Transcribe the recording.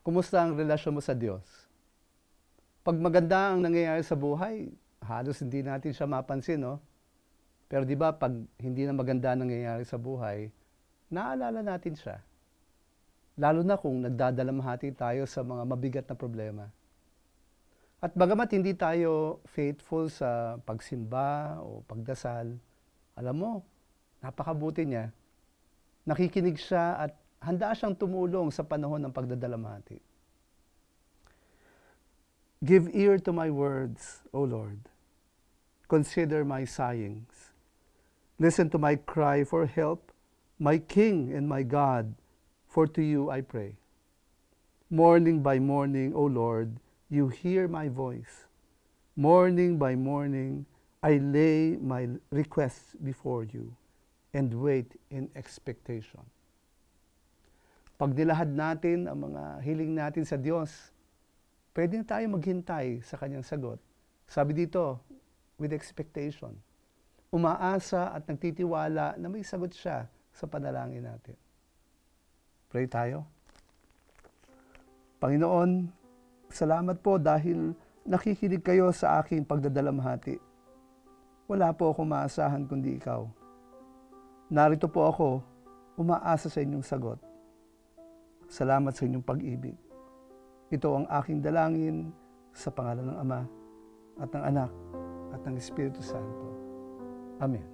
Kumusta ang relasyon mo sa Diyos? Pag maganda ang nangyayari sa buhay, halos hindi natin siya mapansin, no? Pero di ba, pag hindi na maganda ang nangyayari sa buhay, naalala natin siya. Lalo na kung nagdadalamhati tayo sa mga mabigat na problema. At bagamat hindi tayo faithful sa pagsimba o pagdasal, alam mo, napakabuti niya. Nakikinig siya at handa siyang tumulong sa panahon ng pagdadalamhati. Give ear to my words, O Lord. Consider my sighings. Listen to my cry for help, my King and my God, for to you I pray. Morning by morning, O Lord, you hear my voice. Morning by morning, I lay my requests before you and wait in expectation. Pag nilahad natin ang mga hiling natin sa Diyos, pwede na tayo maghintay sa Kanyang sagot. Sabi dito, with expectation. Umaasa at nagtitiwala na may sagot siya sa panalangin natin. Pray tayo. Panginoon, salamat po dahil nakikinig kayo sa aking pagdadalamhati. Wala po akong maasahan kundi ikaw. Narito po ako, umaasa sa inyong sagot. Salamat sa inyong pag-ibig. Ito ang aking dalangin sa pangalan ng Ama at ng Anak at ng Espiritu Santo. Amen.